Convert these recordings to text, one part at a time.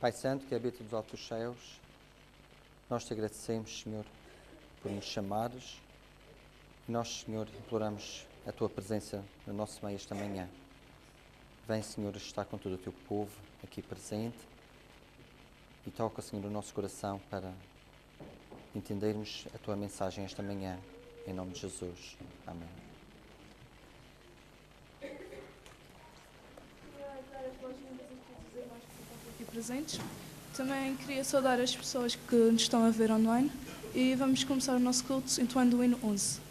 Pai Santo, que habita nos altos céus, nós te agradecemos, Senhor, por nos chamares. E nós, Senhor, imploramos a tua presença no nosso meio esta manhã. Vem, Senhor, estar com todo o teu povo aqui presente e toca, Senhor, o nosso coração para entendermos a tua mensagem esta manhã. Em nome de Jesus. Amém. Aqui presentes. Também queria saudar as pessoas que nos estão a ver online e vamos começar o nosso culto entoando o hino 11.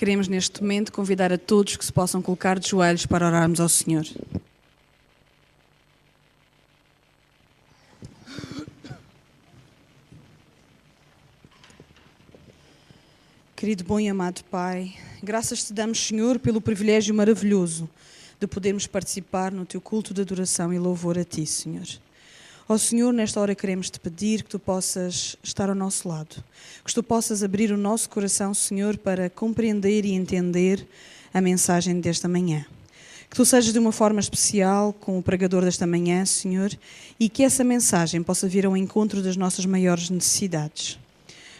Queremos neste momento convidar a todos que se possam colocar de joelhos para orarmos ao Senhor. Querido bom e amado Pai, graças te damos, Senhor, pelo privilégio maravilhoso de podermos participar no teu culto de adoração e louvor a ti, Senhor. Ó Senhor, nesta hora queremos te pedir que tu possas estar ao nosso lado, que tu possas abrir o nosso coração, Senhor, para compreender e entender a mensagem desta manhã. Que tu sejas de uma forma especial com o pregador desta manhã, Senhor, e que essa mensagem possa vir ao encontro das nossas maiores necessidades.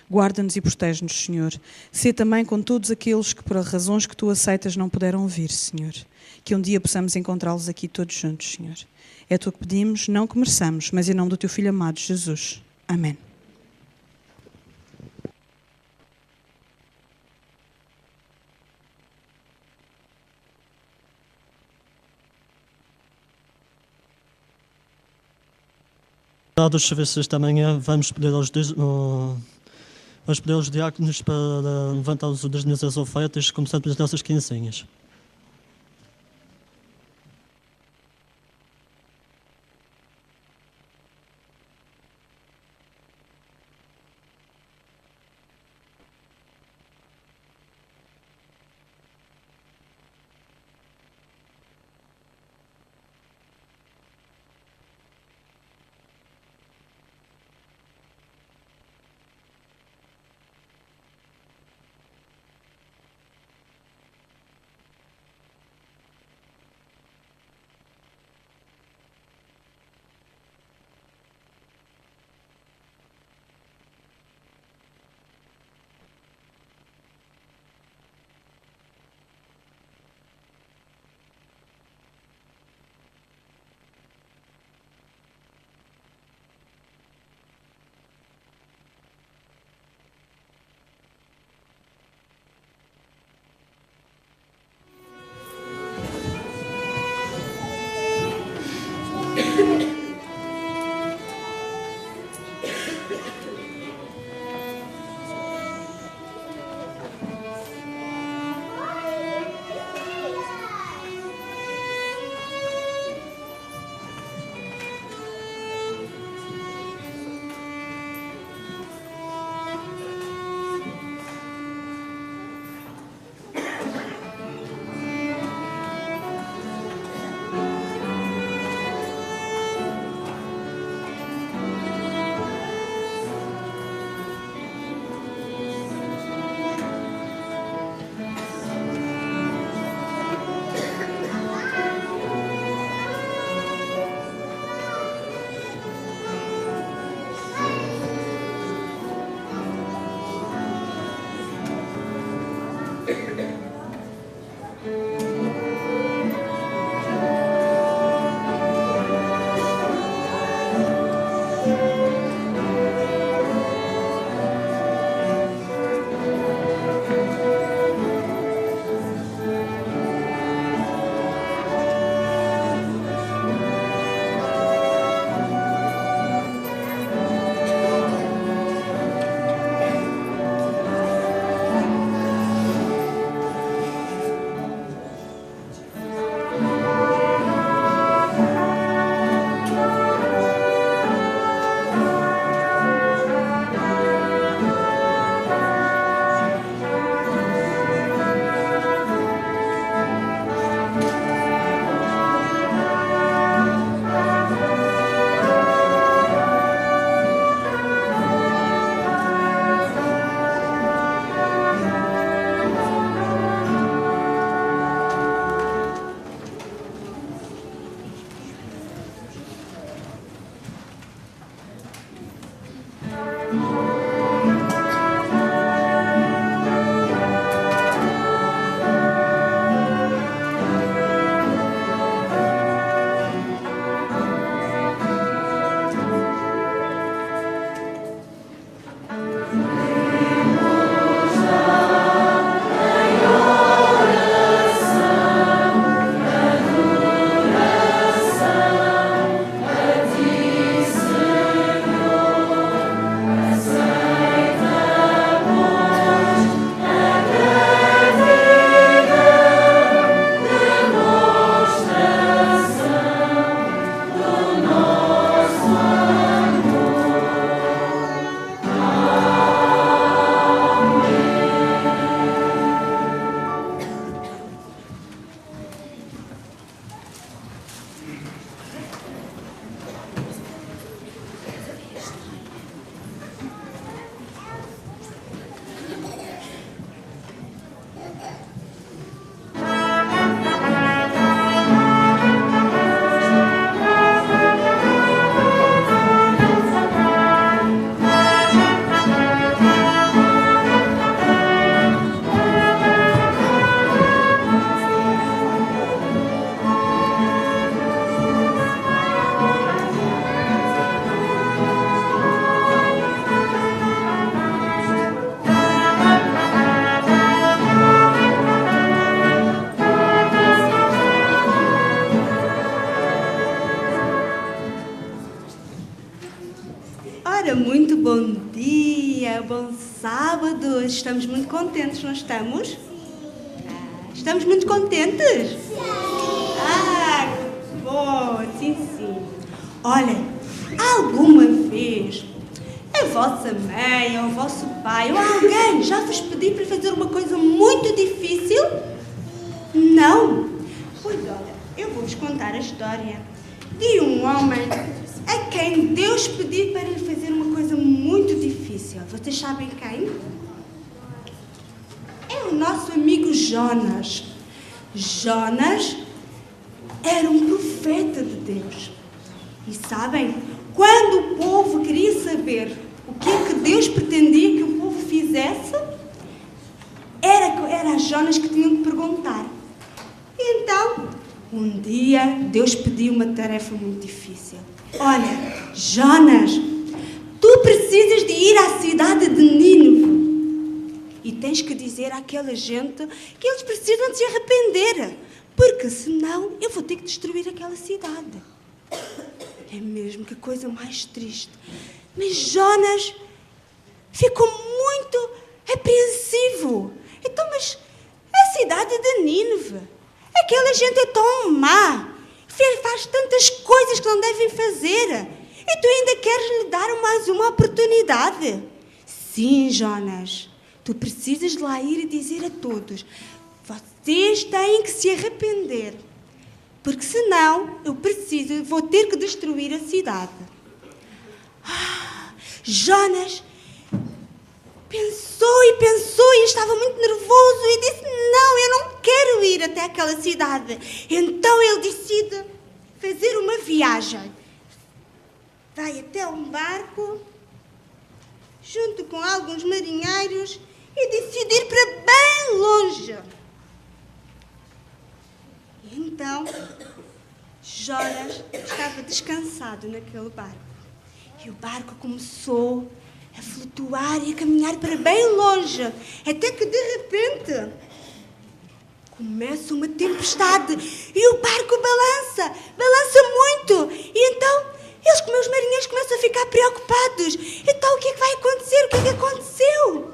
Guarda-nos e protege-nos, Senhor. Sê também com todos aqueles que, por razões que tu aceitas, não puderam vir, Senhor. Que um dia possamos encontrá-los aqui todos juntos, Senhor. É tu que pedimos, não que mereçamos, mas em nome do teu Filho amado, Jesus. Amém. Dados os serviços esta manhã, vamos pedir aos diáconos para levantar os das ofertas, começando pelas nossas quinzenhas. bom sábado! Estamos muito contentes, não estamos? Estamos muito contentes? Que bom! Sim, sim. Olhem, alguma vez a vossa mãe ou o vosso pai ou alguém já vos pediu para fazer uma coisa muito difícil? Não? Pois olha, eu vou-vos contar a história de um homem a quem Deus pediu para lhe fazer uma coisa muito difícil. Vocês sabem quem? É o nosso amigo Jonas. Jonas era um profeta de Deus. E sabem, quando o povo queria saber o que é que Deus pretendia que o povo fizesse, era a Jonas que tinham que perguntar. E então, um dia, Deus pediu uma tarefa muito difícil. Olha, Jonas, tu precisas de ir à cidade de Nínive e tens que dizer àquela gente que eles precisam de se arrepender, porque senão eu vou ter que destruir aquela cidade. É mesmo que coisa mais triste. Mas Jonas ficou muito apreensivo. Então, mas a cidade de Nínive, aquela gente é tão má, faz tantas coisas que não devem fazer, e tu ainda queres lhe dar mais uma oportunidade? Sim, Jonas, tu precisas de lá ir e dizer a todos: vocês têm que se arrepender, porque senão vou ter que destruir a cidade. Jonas pensou e estava muito nervoso e disse: não, eu não quero ir até aquela cidade. Então ele decide fazer uma viagem. Vai até um barco, junto com alguns marinheiros, e decide ir para bem longe. E então, Jonas estava descansado naquele barco. E o barco começou a flutuar e a caminhar para bem longe, até que de repente começa uma tempestade e o barco balança muito. E então eles, como os marinheiros, começam a ficar preocupados. Então o que é que vai acontecer? O que é que aconteceu?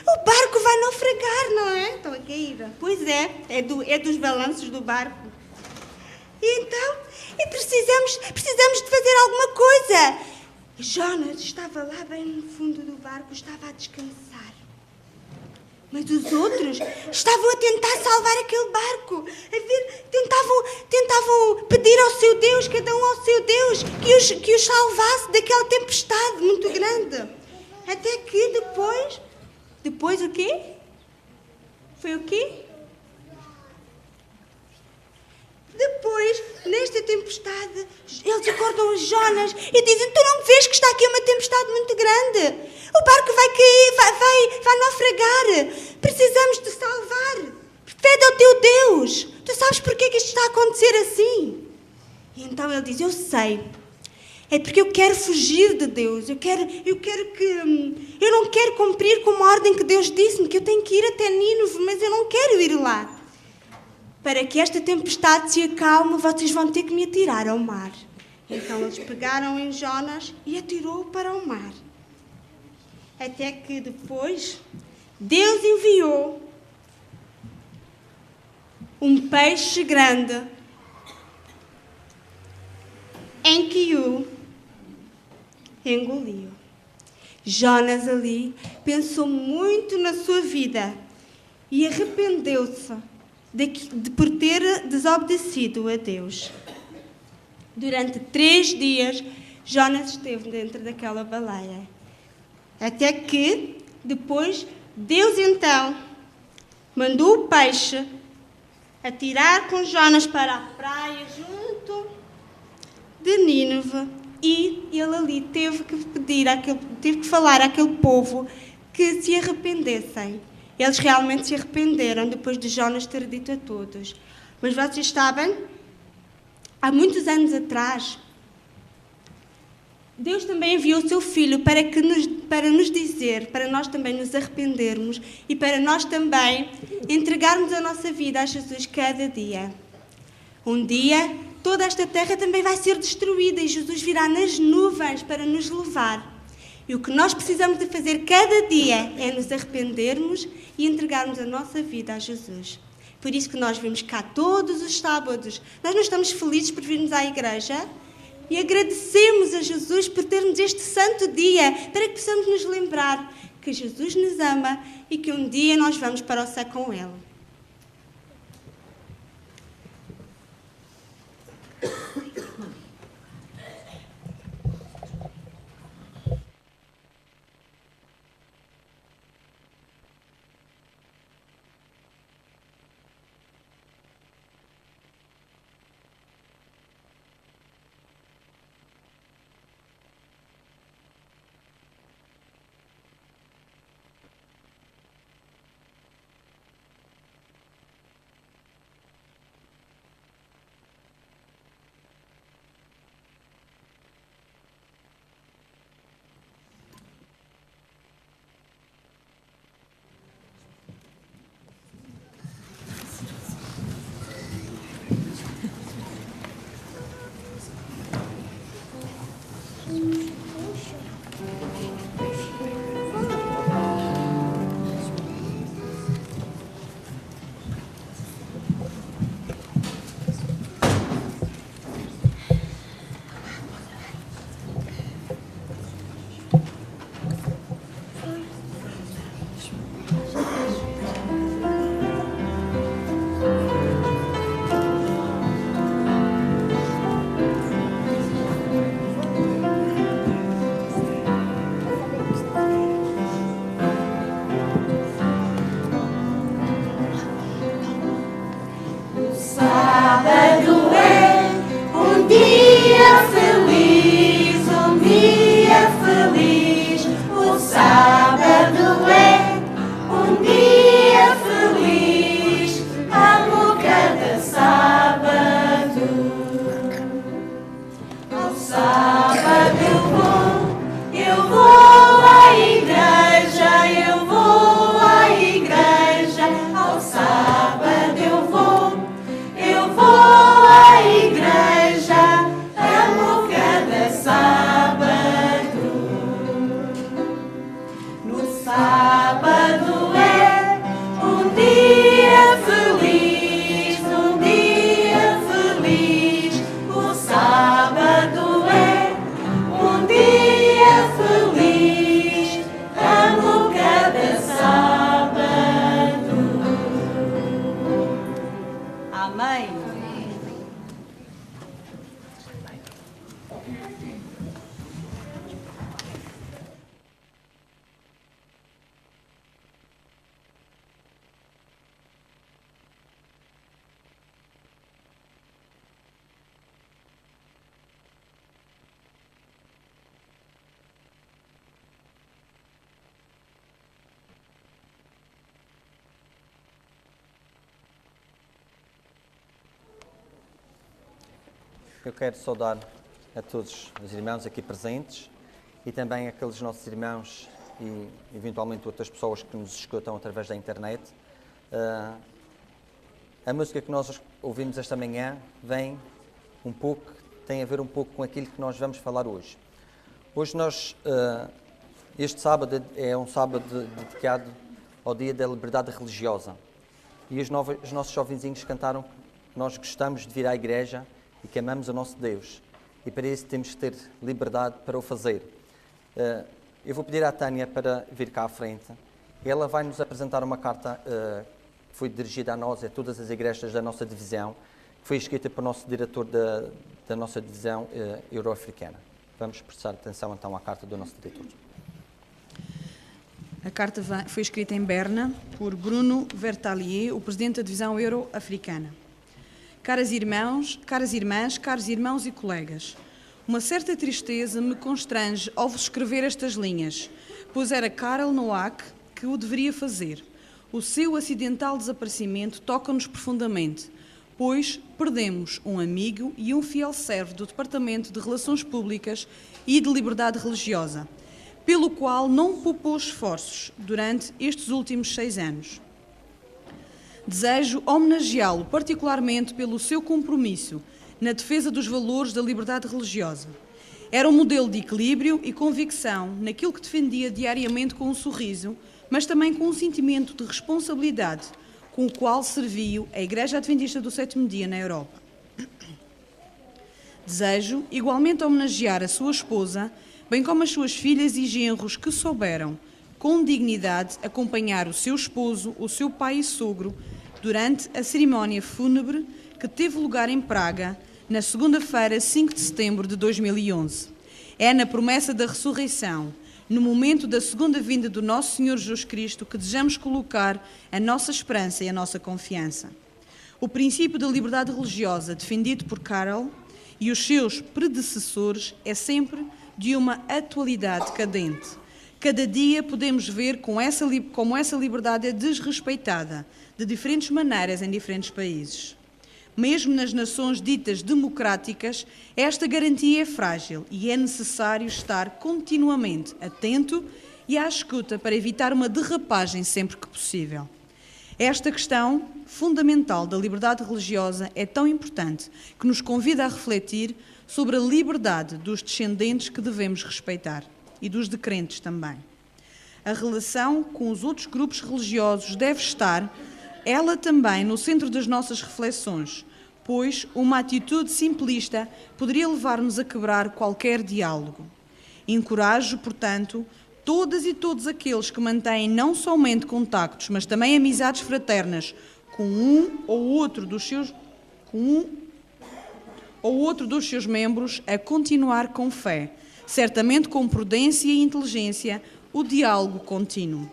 O barco vai naufragar, não é? Estão a cair. Pois é dos balanços do barco. E então precisamos de fazer alguma coisa. Jonas estava lá bem no fundo do barco, estava a descansar. Mas os outros estavam a tentar salvar aquele barco. Tentavam pedir ao seu Deus, cada um ao seu Deus, que os salvasse daquela tempestade muito grande. Até que depois o quê? Foi o quê? Depois, nesta tempestade, eles acordam Jonas e dizem: tu não vês que está aqui uma tempestade muito grande? O barco vai cair, vai naufragar. Precisamos de salvar. Pede ao teu Deus. Tu sabes porquê que isto está a acontecer assim? E então ele diz: eu sei. É porque eu quero fugir de Deus. Eu não quero cumprir com uma ordem que Deus disse-me, que eu tenho que ir até Nínive, mas eu não quero ir lá. Para que esta tempestade se acalme, vocês vão ter que me atirar ao mar. Então eles pegaram em Jonas e atirou-o para o mar. Até que depois Deus enviou um peixe grande em que o engoliu. Jonas ali pensou muito na sua vida e arrependeu-se por ter desobedecido a Deus. Durante 3 dias, Jonas esteve dentro daquela baleia. Até que, depois, Deus então mandou o peixe atirar com Jonas para a praia junto de Nínive, e ele ali teve que falar àquele povo que se arrependessem. Eles realmente se arrependeram depois de Jonas ter dito a todos. Mas vocês sabem, há muitos anos atrás, Deus também enviou o seu Filho para nos dizer, para nós também nos arrependermos e para nós também entregarmos a nossa vida a Jesus cada dia. Um dia, toda esta terra também vai ser destruída e Jesus virá nas nuvens para nos levar. E o que nós precisamos de fazer cada dia é nos arrependermos e entregarmos a nossa vida a Jesus. Por isso que nós vimos cá todos os sábados. Nós não estamos felizes por virmos à igreja e agradecemos a Jesus por termos este santo dia, para que possamos nos lembrar que Jesus nos ama e que um dia nós vamos para o céu com Ele. Eu quero saudar a todos os irmãos aqui presentes e também aqueles nossos irmãos e eventualmente outras pessoas que nos escutam através da internet. A música que nós ouvimos esta manhã tem a ver um pouco com aquilo que nós vamos falar hoje. Hoje este sábado é um sábado dedicado ao Dia da Liberdade Religiosa. E os nossos jovenzinhos cantaram que nós gostamos de vir à igreja e que amamos o nosso Deus. E para isso temos que ter liberdade para o fazer. Eu vou pedir à Tânia para vir cá à frente. Ela vai nos apresentar uma carta que foi dirigida a nós, a todas as igrejas da nossa divisão, que foi escrita pelo nosso diretor da nossa divisão euro-africana. Vamos prestar atenção então à carta do nosso diretor. A carta foi escrita em Berna por Bruno Vertalier, o presidente da divisão euro-africana. Caras irmãs, caros irmãos e colegas, uma certa tristeza me constrange ao vos escrever estas linhas, pois era Karel Noack que o deveria fazer. O seu acidental desaparecimento toca-nos profundamente, pois perdemos um amigo e um fiel servo do Departamento de Relações Públicas e de Liberdade Religiosa, pelo qual não poupou esforços durante estes últimos 6 anos. Desejo homenageá-lo particularmente pelo seu compromisso na defesa dos valores da liberdade religiosa. Era um modelo de equilíbrio e convicção naquilo que defendia diariamente com um sorriso, mas também com um sentimento de responsabilidade com o qual serviu a Igreja Adventista do Sétimo Dia na Europa. Desejo igualmente homenagear a sua esposa, bem como as suas filhas e genros que souberam, com dignidade, acompanhar o seu esposo, o seu pai e sogro, durante a cerimónia fúnebre que teve lugar em Praga, na segunda-feira, 5 de setembro de 2011. É na promessa da ressurreição, no momento da segunda vinda do nosso Senhor Jesus Cristo, que desejamos colocar a nossa esperança e a nossa confiança. O princípio da liberdade religiosa, defendido por Carol e os seus predecessores, é sempre de uma atualidade cadente. Cada dia podemos ver como essa liberdade é desrespeitada, de diferentes maneiras em diferentes países. Mesmo nas nações ditas democráticas, esta garantia é frágil e é necessário estar continuamente atento e à escuta para evitar uma derrapagem sempre que possível. Esta questão fundamental da liberdade religiosa é tão importante que nos convida a refletir sobre a liberdade dos descendentes que devemos respeitar e dos decrentes também. A relação com os outros grupos religiosos deve estar, ela também, no centro das nossas reflexões, pois uma atitude simplista poderia levar-nos a quebrar qualquer diálogo. Encorajo, portanto, todas e todos aqueles que mantêm não somente contactos, mas também amizades fraternas com um ou outro dos seus membros a continuar com fé, certamente com prudência e inteligência, o diálogo contínuo.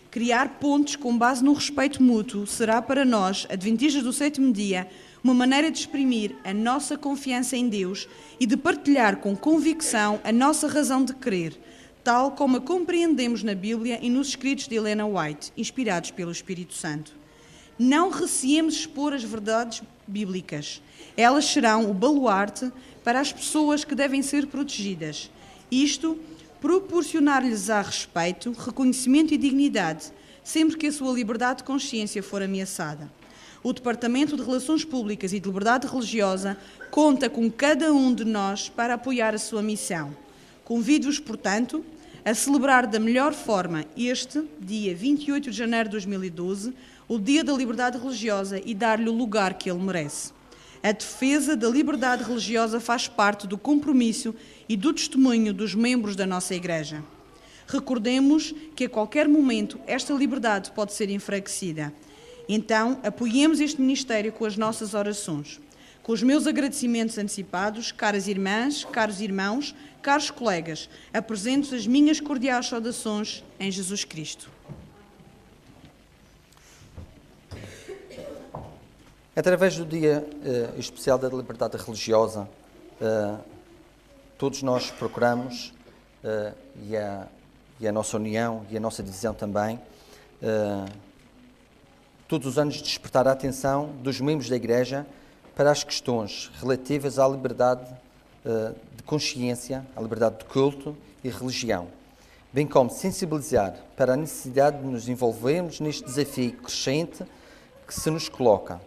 Criar pontes com base no respeito mútuo será para nós, adventistas do sétimo dia, uma maneira de exprimir a nossa confiança em Deus e de partilhar com convicção a nossa razão de crer, tal como a compreendemos na Bíblia e nos escritos de Helena White, inspirados pelo Espírito Santo. Não receemos expor as verdades bíblicas. Elas serão o baluarte para as pessoas que devem ser protegidas. Isto, proporcionar-lhes-á respeito, reconhecimento e dignidade, sempre que a sua liberdade de consciência for ameaçada. O Departamento de Relações Públicas e de Liberdade Religiosa conta com cada um de nós para apoiar a sua missão. Convido-os, portanto, a celebrar da melhor forma este dia 28 de janeiro de 2012, o Dia da Liberdade Religiosa, e dar-lhe o lugar que ele merece. A defesa da liberdade religiosa faz parte do compromisso e do testemunho dos membros da nossa Igreja. Recordemos que a qualquer momento esta liberdade pode ser enfraquecida. Então, apoiemos este ministério com as nossas orações. Com os meus agradecimentos antecipados, caras irmãs, caros irmãos, caros colegas, apresento as minhas cordiais saudações em Jesus Cristo. Através do Dia Especial da Liberdade Religiosa, todos nós procuramos, e a nossa união e a nossa divisão também, todos os anos despertar a atenção dos membros da Igreja para as questões relativas à liberdade de consciência, à liberdade de culto e religião, bem como sensibilizar para a necessidade de nos envolvermos neste desafio crescente que se nos coloca,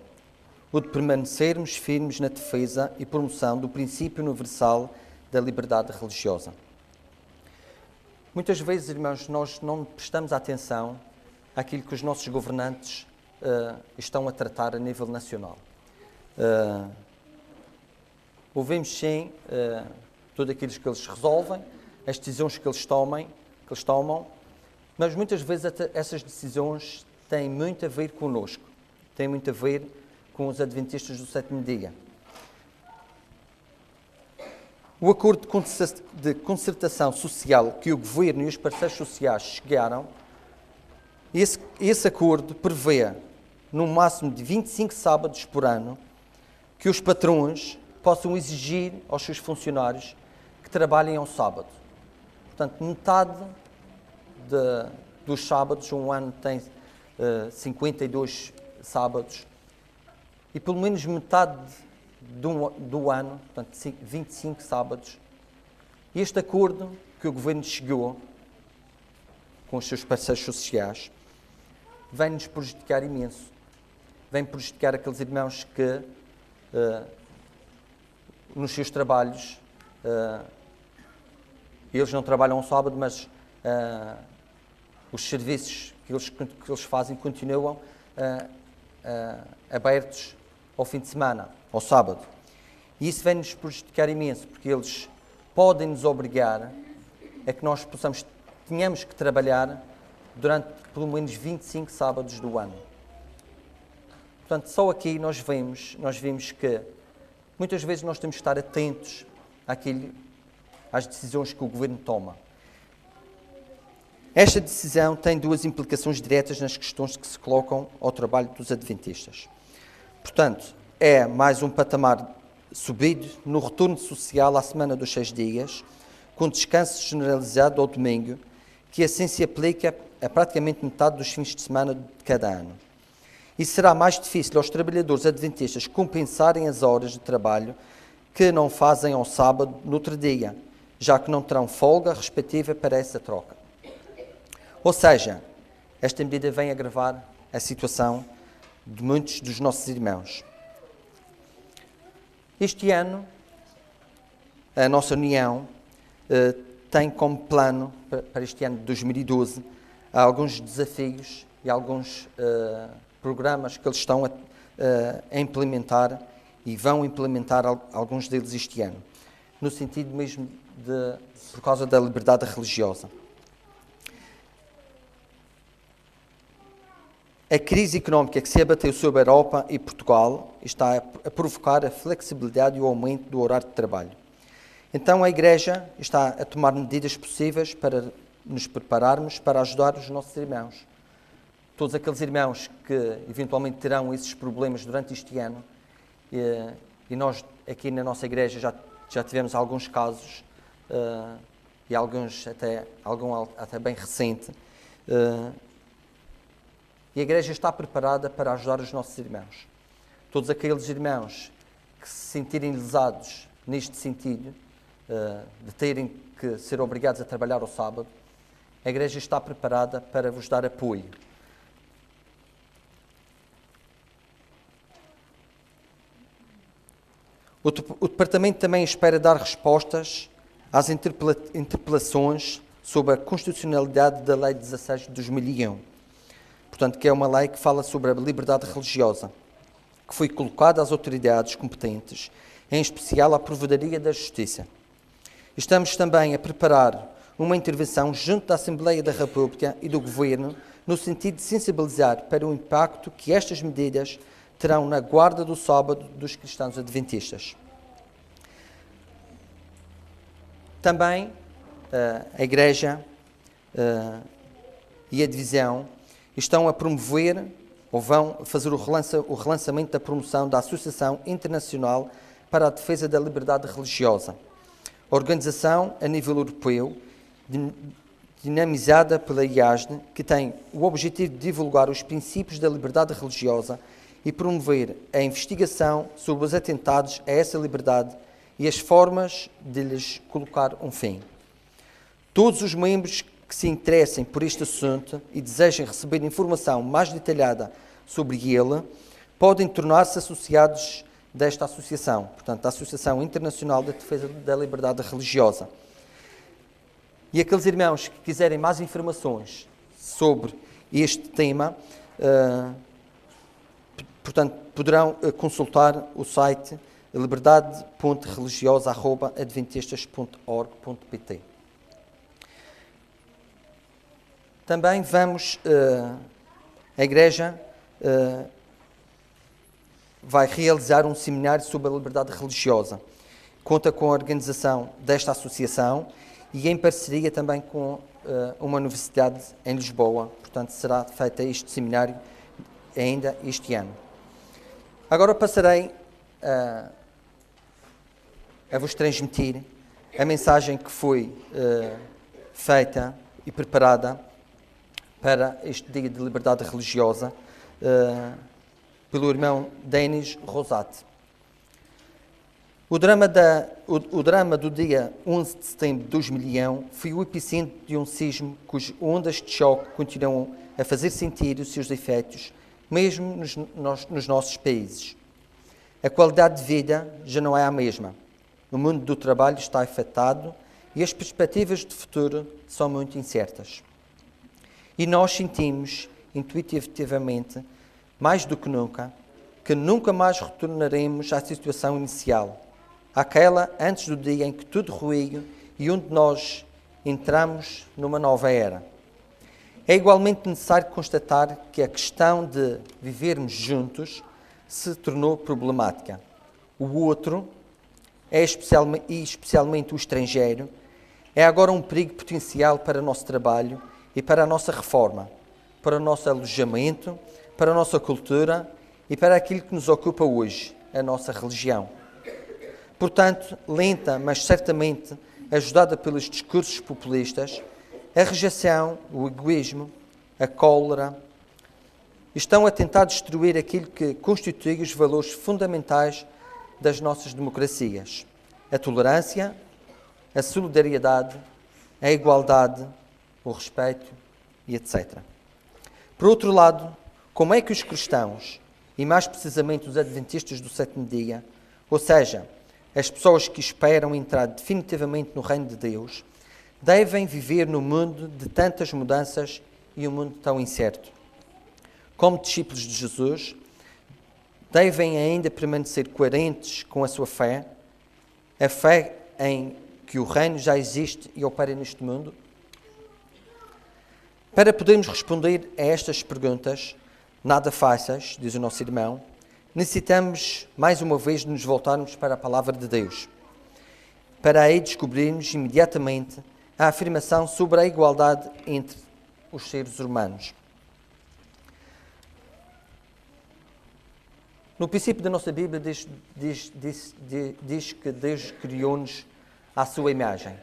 o de permanecermos firmes na defesa e promoção do princípio universal da liberdade religiosa. Muitas vezes, irmãos, nós não prestamos atenção àquilo que os nossos governantes estão a tratar a nível nacional. Ouvimos sim tudo aquilo que eles resolvem, as decisões que eles tomam, mas muitas vezes essas decisões têm muito a ver connosco, têm muito a ver com os adventistas do sétimo dia. O acordo de concertação social que o governo e os parceiros sociais chegaram, esse acordo prevê, no máximo de 25 sábados por ano, que os patrões possam exigir aos seus funcionários que trabalhem ao sábado. Portanto, metade dos sábados, um ano tem 52 sábados, e pelo menos metade do ano, portanto 25 sábados, este acordo que o governo chegou com os seus parceiros sociais vem nos prejudicar imenso. Vem prejudicar aqueles irmãos que nos seus trabalhos eles não trabalham ao sábado, mas os serviços que eles fazem continuam abertos ao fim de semana, ao sábado. E isso vem-nos prejudicar imenso, porque eles podem nos obrigar a que nós tenhamos que trabalhar durante pelo menos 25 sábados do ano. Portanto, só aqui nós vimos que muitas vezes nós temos que estar atentos às decisões que o Governo toma. Esta decisão tem duas implicações diretas nas questões que se colocam ao trabalho dos adventistas. Portanto, é mais um patamar subido no retorno social à semana dos 6 dias, com descanso generalizado ao domingo, que assim se aplica a praticamente metade dos fins de semana de cada ano. E será mais difícil aos trabalhadores adventistas compensarem as horas de trabalho que não fazem ao sábado no outro dia, já que não terão folga respectiva para essa troca. Ou seja, esta medida vem agravar a situação de muitos dos nossos irmãos. Este ano, a nossa União tem como plano, para este ano de 2012, alguns desafios e alguns programas que eles estão a implementar e vão implementar alguns deles este ano, no sentido mesmo por causa da liberdade religiosa. A crise económica que se abateu sobre a Europa e Portugal está a provocar a flexibilidade e o aumento do horário de trabalho. Então a Igreja está a tomar medidas possíveis para nos prepararmos para ajudar os nossos irmãos. Todos aqueles irmãos que eventualmente terão esses problemas durante este ano, e nós aqui na nossa Igreja já tivemos alguns casos, e alguns até bem recente, e a Igreja está preparada para ajudar os nossos irmãos. Todos aqueles irmãos que se sentirem lesados neste sentido, de terem que ser obrigados a trabalhar ao sábado, a Igreja está preparada para vos dar apoio. O Departamento também espera dar respostas às interpelações sobre a constitucionalidade da Lei 16 de 2001. Portanto, que é uma lei que fala sobre a liberdade religiosa, que foi colocada às autoridades competentes, em especial à Provedoria da Justiça. Estamos também a preparar uma intervenção junto da Assembleia da República e do Governo, no sentido de sensibilizar para o impacto que estas medidas terão na guarda do sábado dos cristãos adventistas. Também a Igreja e a Divisão estão a promover, ou vão fazer o relançamento da promoção da Associação Internacional para a Defesa da Liberdade Religiosa, organização a nível europeu, dinamizada pela IASD, que tem o objetivo de divulgar os princípios da liberdade religiosa e promover a investigação sobre os atentados a essa liberdade e as formas de lhes colocar um fim. Todos os membros que se interessem por este assunto e desejem receber informação mais detalhada sobre ele, podem tornar-se associados desta associação, portanto, da Associação Internacional da Defesa da Liberdade Religiosa. E aqueles irmãos que quiserem mais informações sobre este tema, portanto, poderão consultar o site liberdade.religiosa@adventistas.org.pt. Também a Igreja vai realizar um seminário sobre a liberdade religiosa. Conta com a organização desta associação e em parceria também com uma universidade em Lisboa. Portanto, será feito este seminário ainda este ano. Agora passarei a vos transmitir a mensagem que foi feita e preparada para este dia de liberdade religiosa pelo irmão Denis Rosati. O drama do dia 11 de setembro de 2001 foi o epicentro de um sismo cujas ondas de choque continuam a fazer sentir os seus efeitos, mesmo nos nossos países. A qualidade de vida já não é a mesma. O mundo do trabalho está afetado e as perspectivas de futuro são muito incertas. E nós sentimos, intuitivamente, mais do que nunca mais retornaremos à situação inicial, àquela antes do dia em que tudo ruiu e onde nós entramos numa nova era. É igualmente necessário constatar que a questão de vivermos juntos se tornou problemática. O outro, especialmente o estrangeiro, é agora um perigo potencial para o nosso trabalho e para a nossa reforma, para o nosso alojamento, para a nossa cultura e para aquilo que nos ocupa hoje, a nossa religião. Portanto, lenta, mas certamente ajudada pelos discursos populistas, a rejeição, o egoísmo, a cólera, estão a tentar destruir aquilo que constitui os valores fundamentais das nossas democracias: a tolerância, a solidariedade, a igualdade, o respeito e etc. Por outro lado, como é que os cristãos, e mais precisamente os adventistas do sétimo dia, ou seja, as pessoas que esperam entrar definitivamente no reino de Deus, devem viver no mundo de tantas mudanças e um mundo tão incerto? Como discípulos de Jesus, devem ainda permanecer coerentes com a sua fé, a fé em que o reino já existe e opera neste mundo? Para podermos responder a estas perguntas, nada fáceis, diz o nosso irmão, necessitamos, mais uma vez, de nos voltarmos para a Palavra de Deus, para aí descobrirmos imediatamente a afirmação sobre a igualdade entre os seres humanos. No princípio da nossa Bíblia diz que Deus criou-nos à sua imagem,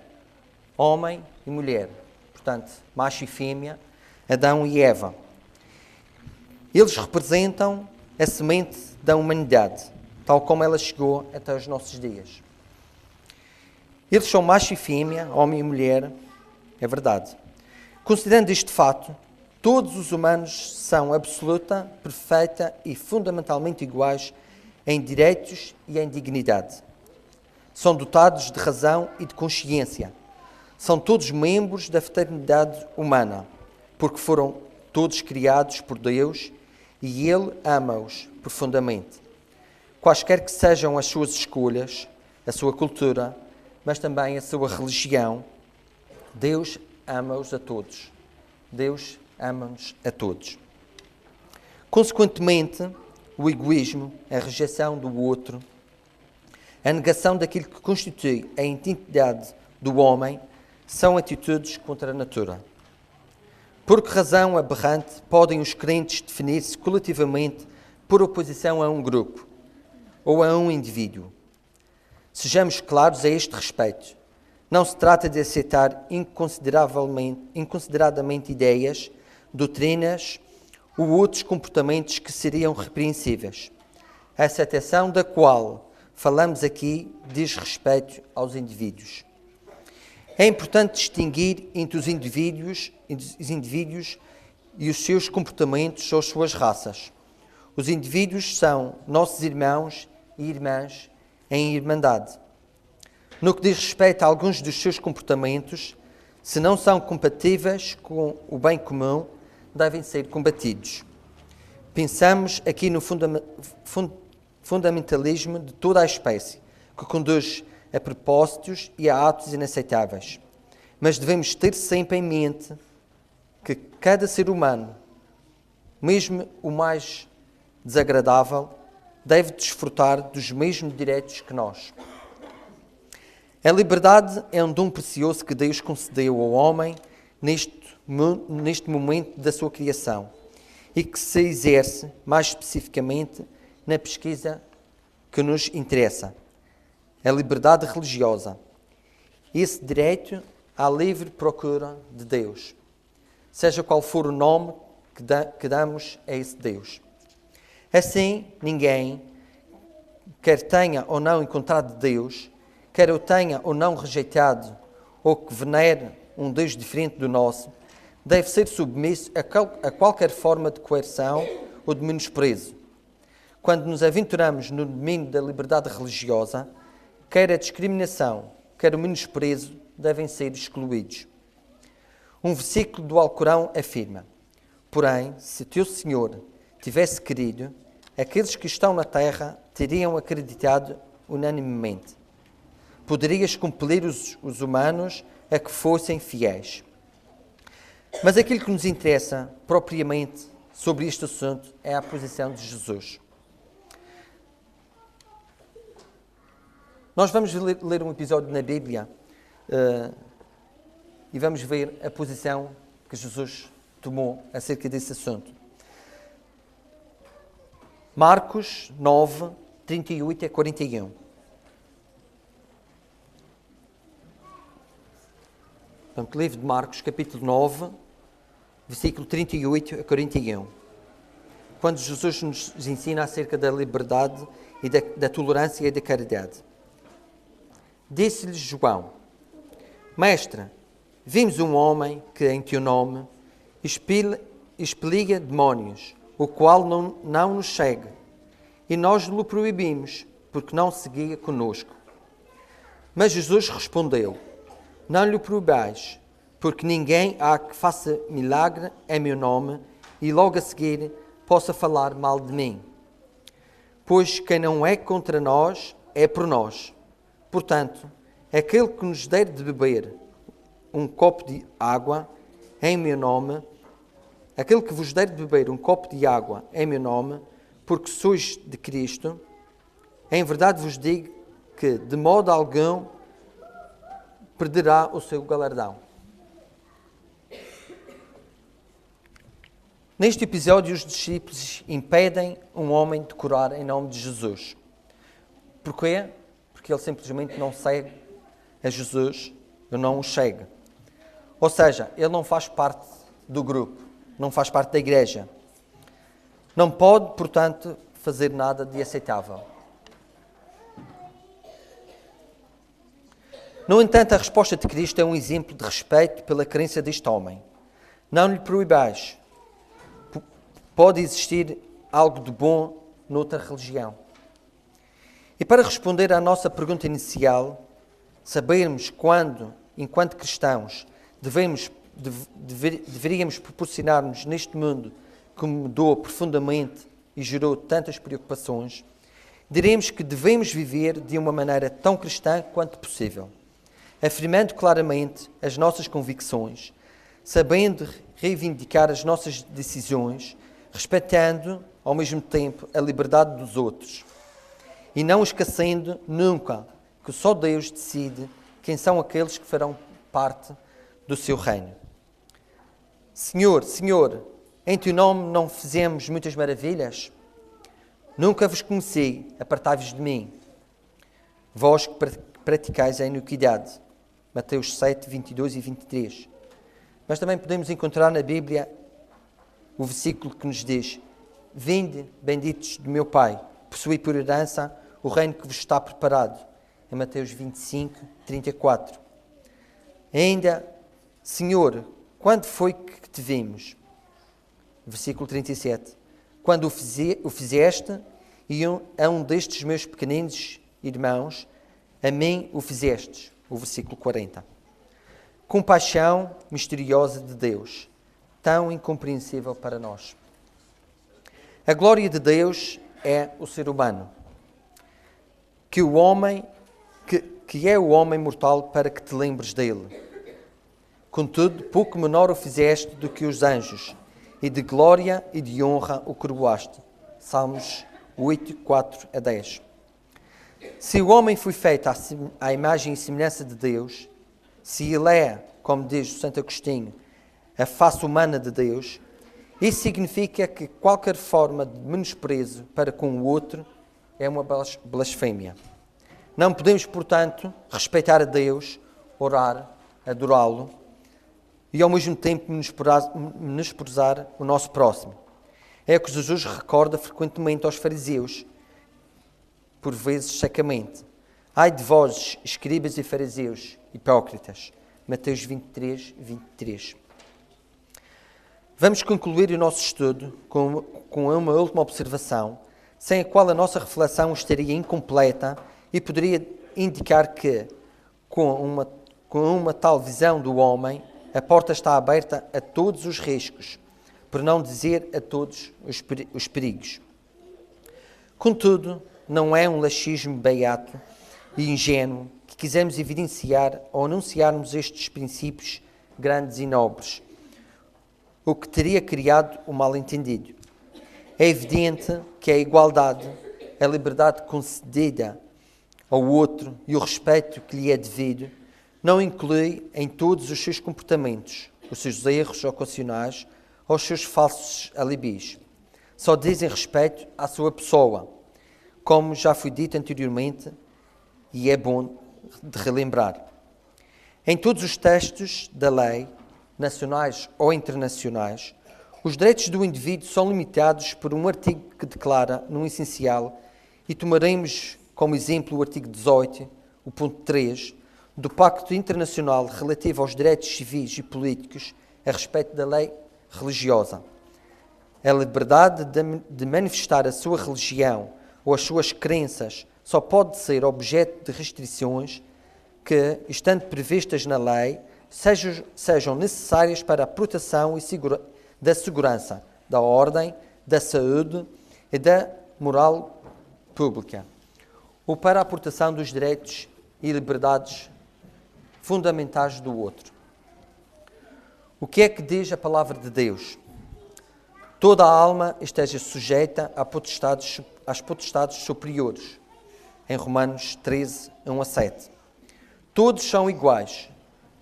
homem e mulher, portanto, macho e fêmea, Adão e Eva. Eles representam a semente da humanidade, tal como ela chegou até os nossos dias. Eles são macho e fêmea, homem e mulher, é verdade. Considerando este fato, todos os humanos são absoluta, perfeita e fundamentalmente iguais em direitos e em dignidade. São dotados de razão e de consciência. São todos membros da fraternidade humana, porque foram todos criados por Deus e Ele ama-os profundamente. Quaisquer que sejam as suas escolhas, a sua cultura, mas também a sua religião, Deus ama-os a todos. Deus ama-nos a todos. Consequentemente, o egoísmo, a rejeição do outro, a negação daquilo que constitui a identidade do homem, são atitudes contra a natura. Por que razão aberrante podem os crentes definir-se coletivamente por oposição a um grupo ou a um indivíduo? Sejamos claros a este respeito. Não se trata de aceitar inconsideradamente ideias, doutrinas ou outros comportamentos que seriam repreensíveis. A aceitação da qual falamos aqui diz respeito aos indivíduos. É importante distinguir entre os indivíduos e os seus comportamentos ou as suas raças. Os indivíduos são nossos irmãos e irmãs em irmandade. No que diz respeito a alguns dos seus comportamentos, se não são compatíveis com o bem comum, devem ser combatidos. Pensamos aqui no fundamentalismo de toda a espécie, que conduz a propósitos e a atos inaceitáveis. Mas devemos ter sempre em mente que cada ser humano, mesmo o mais desagradável, deve desfrutar dos mesmos direitos que nós. A liberdade é um dom precioso que Deus concedeu ao homem neste momento da sua criação e que se exerce, mais especificamente, na pesquisa que nos interessa, a liberdade religiosa. Esse direito à livre procura de Deus, seja qual for o nome que damos a esse Deus. Assim, ninguém, quer tenha ou não encontrado Deus, quer o tenha ou não rejeitado, ou que venere um Deus diferente do nosso, deve ser submisso a qualquer forma de coerção ou de menosprezo. Quando nos aventuramos no domínio da liberdade religiosa, quer a discriminação, quer o menosprezo, devem ser excluídos. Um versículo do Alcorão afirma: porém, se teu Senhor tivesse querido, aqueles que estão na terra teriam acreditado unanimemente. Poderias compelir os humanos a que fossem fiéis. Mas aquilo que nos interessa propriamente sobre este assunto é a posição de Jesus. Nós vamos ler um episódio na Bíblia e vamos ver a posição que Jesus tomou acerca desse assunto. Marcos 9, 38 a 41. Portanto, livro de Marcos, capítulo 9, versículo 38 a 41. Quando Jesus nos ensina acerca da liberdade e da tolerância e da caridade. Disse-lhes João: Mestre, vimos um homem que, em teu nome, expelia demónios, o qual não nos segue, e nós lhe proibimos, porque não seguia conosco. Mas Jesus respondeu: Não lhe proibais, porque ninguém há que faça milagre em meu nome e logo a seguir possa falar mal de mim. Pois quem não é contra nós é por nós. Portanto, aquele que nos der de beber um copo de água em meu nome, aquele que vos der de beber um copo de água em meu nome, porque sois de Cristo, em verdade vos digo que de modo algum perderá o seu galardão. Neste episódio, os discípulos impedem um homem de curar em nome de Jesus. Porquê? Porque ele simplesmente não segue a Jesus, ou não o segue. Ou seja, ele não faz parte do grupo, não faz parte da igreja. Não pode, portanto, fazer nada de aceitável. No entanto, a resposta de Cristo é um exemplo de respeito pela crença deste homem. Não lhe proibais. Pode existir algo de bom noutra religião. E para responder à nossa pergunta inicial, sabermos quando, enquanto cristãos, deveríamos proporcionar-nos neste mundo que mudou profundamente e gerou tantas preocupações, diremos que devemos viver de uma maneira tão cristã quanto possível, afirmando claramente as nossas convicções, sabendo reivindicar as nossas decisões, respeitando, ao mesmo tempo, a liberdade dos outros. E não esquecendo nunca que só Deus decide quem são aqueles que farão parte do seu reino. Senhor, Senhor, em teu nome não fizemos muitas maravilhas? Nunca vos conheci, apartai-vos de mim. Vós que praticais a iniquidade. Mateus 7, 22 e 23. Mas também podemos encontrar na Bíblia o versículo que nos diz: Vinde, benditos do meu Pai, possuí por herança o reino que vos está preparado. Em Mateus 25, 34. Ainda, Senhor, quando foi que te vimos? Versículo 37. Quando o fizeste, e a um destes meus pequeninos irmãos, a mim o fizestes. O versículo 40. Compaixão misteriosa de Deus, tão incompreensível para nós. A glória de Deus é o ser humano, que é o homem mortal para que te lembres dele. Contudo, pouco menor o fizeste do que os anjos, e de glória e de honra o coroaste. Salmos 8, 4 a 10. Se o homem foi feito à imagem e semelhança de Deus, se ele é, como diz Santo Agostinho, a face humana de Deus, isso significa que qualquer forma de menosprezo para com o outro é uma blasfémia. Não podemos, portanto, respeitar a Deus, orar, adorá-lo e ao mesmo tempo menosprezar o nosso próximo. É o que Jesus recorda frequentemente aos fariseus, por vezes secamente. Ai de vós, escribas e fariseus, hipócritas. Mateus 23, 23. Vamos concluir o nosso estudo com uma última observação, sem a qual a nossa reflexão estaria incompleta e poderia indicar que, com uma com uma tal visão do homem, a porta está aberta a todos os riscos, por não dizer a todos os perigos. Contudo, não é um laxismo beato e ingênuo que quisemos evidenciar ao anunciarmos estes princípios grandes e nobres, o que teria criado o mal-entendido. É evidente que a igualdade, a liberdade concedida ao outro e o respeito que lhe é devido não inclui em todos os seus comportamentos, os seus erros ocasionais ou os seus falsos alibis. Só dizem respeito à sua pessoa, como já foi dito anteriormente, e é bom de relembrar. Em todos os textos da lei, nacionais ou internacionais, os direitos do indivíduo são limitados por um artigo que declara, no essencial, e tomaremos como exemplo o artigo 18, o ponto 3, do Pacto Internacional relativo aos direitos civis e políticos a respeito da lei religiosa. A liberdade de manifestar a sua religião ou as suas crenças só pode ser objeto de restrições que, estando previstas na lei, sejam necessárias para a proteção da segurança, da ordem, da saúde e da moral pública, ou para a proteção dos direitos e liberdades fundamentais do outro. O que é que diz a palavra de Deus? Toda a alma esteja sujeita às potestades superiores, em Romanos 13, 1 a 7. Todos são iguais,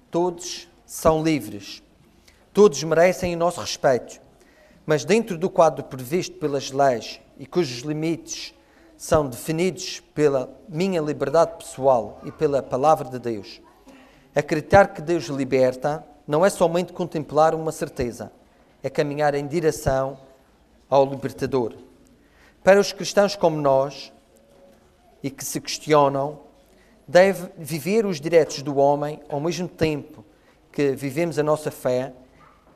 todos são livres, todos merecem o nosso respeito, mas dentro do quadro previsto pelas leis e cujos limites são definidos pela minha liberdade pessoal e pela palavra de Deus. Acreditar que Deus liberta não é somente contemplar uma certeza, é caminhar em direção ao libertador. Para os cristãos como nós, e que se questionam, deve viver os direitos do homem ao mesmo tempo que vivemos a nossa fé,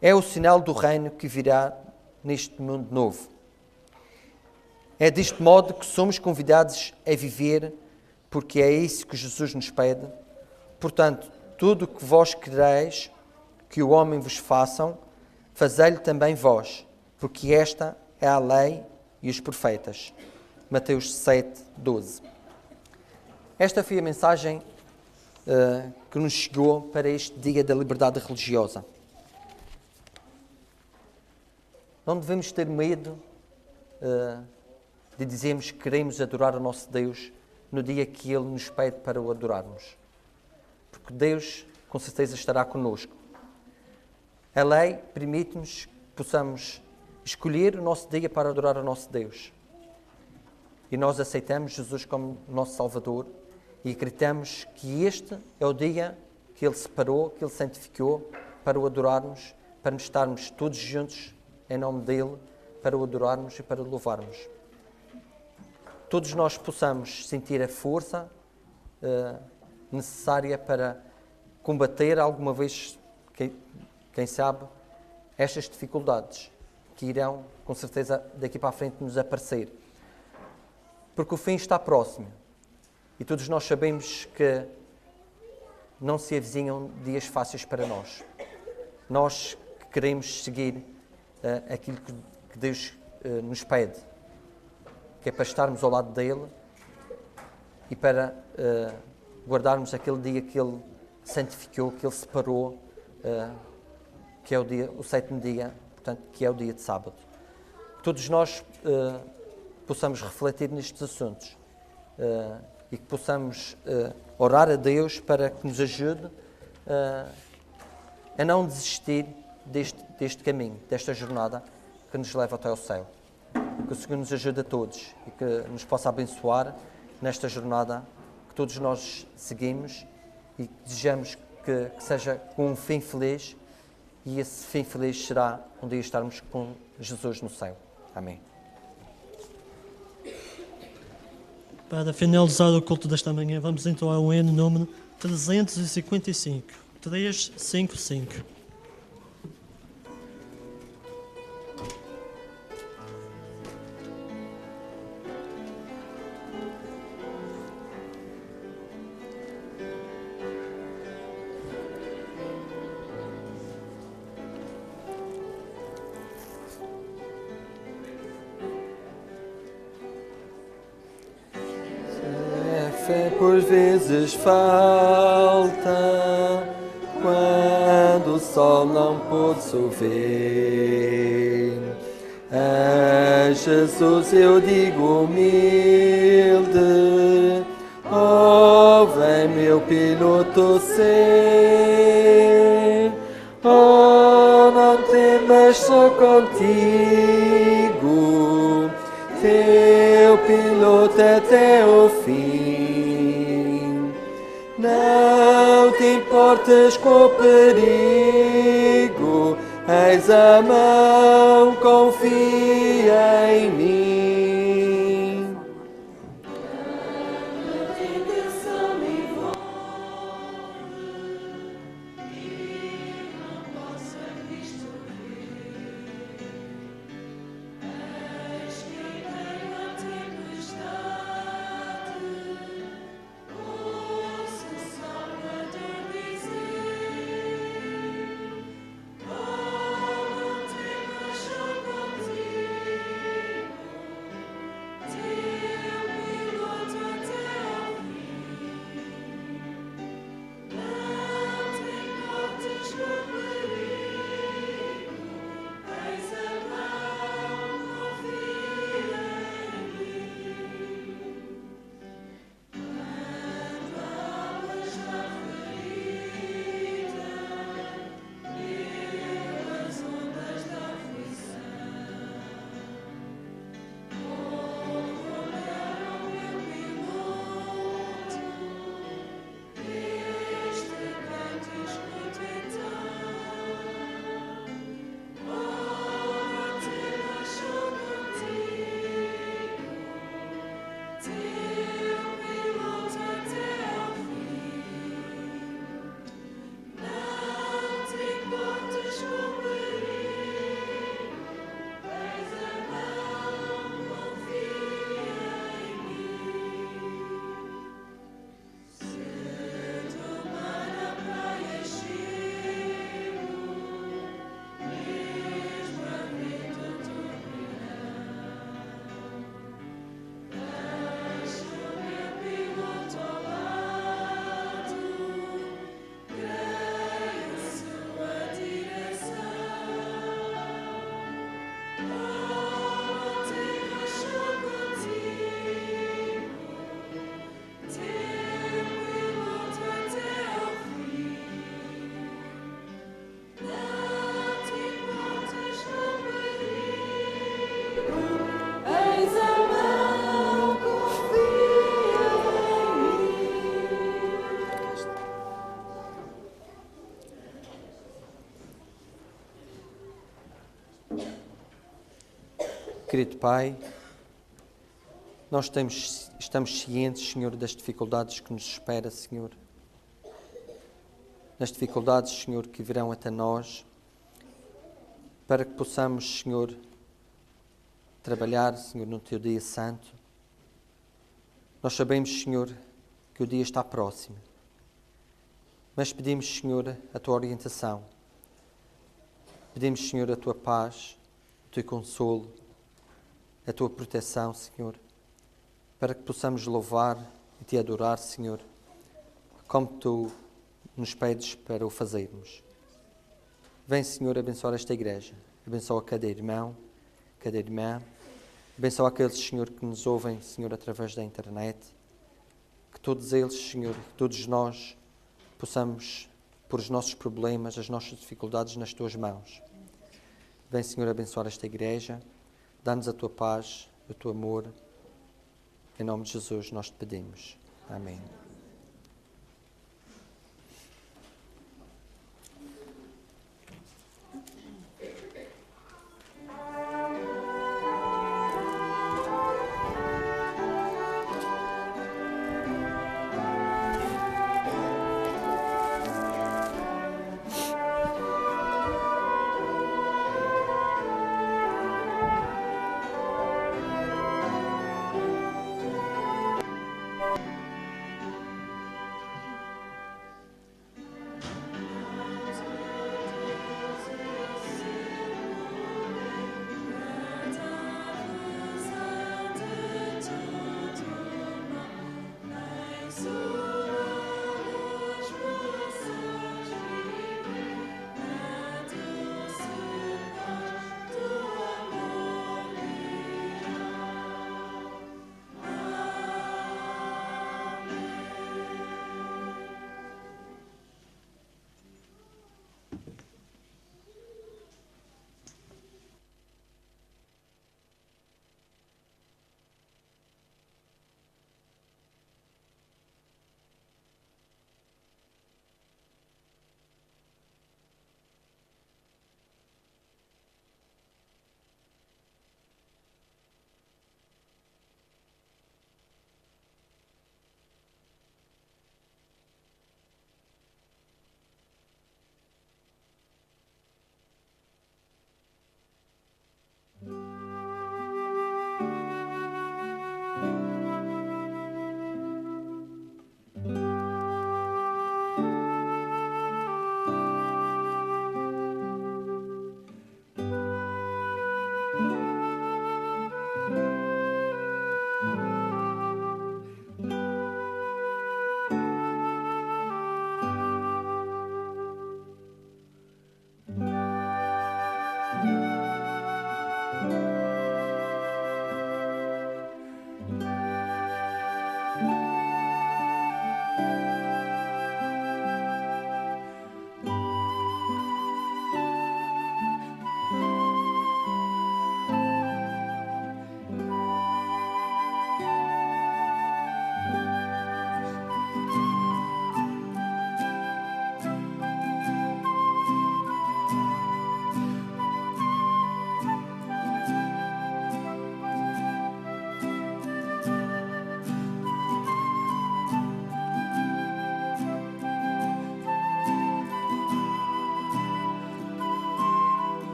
é o sinal do reino que virá neste mundo novo. É deste modo que somos convidados a viver, porque é isso que Jesus nos pede. Portanto, tudo o que vós quereis que o homem vos façam, fazei-lhe também vós, porque esta é a lei e os profetas. Mateus 7, 12. Esta foi a mensagem que nos chegou para este dia da liberdade religiosa. Não devemos ter medo de dizermos que queremos adorar o nosso Deus no dia que Ele nos pede para o adorarmos. Porque Deus, com certeza, estará conosco. A lei permite-nos que possamos escolher o nosso dia para adorar o nosso Deus. E nós aceitamos Jesus como nosso Salvador e acreditamos que este é o dia que Ele separou, que Ele santificou para o adorarmos, para estarmos todos juntos em nome dEle, para o adorarmos e para o louvarmos. Todos nós possamos sentir a força necessária para combater alguma vez, quem sabe, estas dificuldades que irão, com certeza, daqui para a frente nos aparecer. Porque o fim está próximo. E todos nós sabemos que não se avizinham dias fáceis para nós. Nós que queremos seguir aquilo que Deus nos pede, que é para estarmos ao lado dEle e para guardarmos aquele dia que Ele santificou, que Ele separou, que é o sétimo dia, portanto, que é o dia de sábado. Todos nós possamos refletir nestes assuntos e que possamos orar a Deus para que nos ajude a não desistir deste caminho, desta jornada que nos leva até ao céu. Que o Senhor nos ajude a todos e que nos possa abençoar nesta jornada que todos nós seguimos e desejamos que seja com um fim feliz, e esse fim feliz será um dia estarmos com Jesus no céu. Amém. Para finalizar o culto desta manhã, vamos entoar o hino número 355. 355. fé por vezes falta, quando o sol não pôde chover. A Jesus eu digo humilde, oh, vem meu piloto ser. Oh, não temas, sou contigo, teu piloto até o fim. Não te importes com o perigo, eis a mão, confia em mim. Querido Pai, nós estamos cientes, Senhor, das dificuldades que nos espera, Senhor. Das dificuldades, Senhor, que virão até nós, para que possamos, Senhor, trabalhar, Senhor, no Teu dia santo. Nós sabemos, Senhor, que o dia está próximo, mas pedimos, Senhor, a Tua orientação. Pedimos, Senhor, a Tua paz, o Teu consolo, a Tua proteção, Senhor, para que possamos louvar e Te adorar, Senhor, como Tu nos pedes para o fazermos. Vem, Senhor, abençoar esta igreja, abençoa cada irmão, cada irmã, abençoa aqueles, Senhor, que nos ouvem, Senhor, através da internet, que todos eles, Senhor, todos nós possamos pôr os nossos problemas, as nossas dificuldades nas Tuas mãos. Vem, Senhor, abençoar esta igreja, dá-nos a Tua paz, o Teu amor. Em nome de Jesus nós te pedimos. Amém.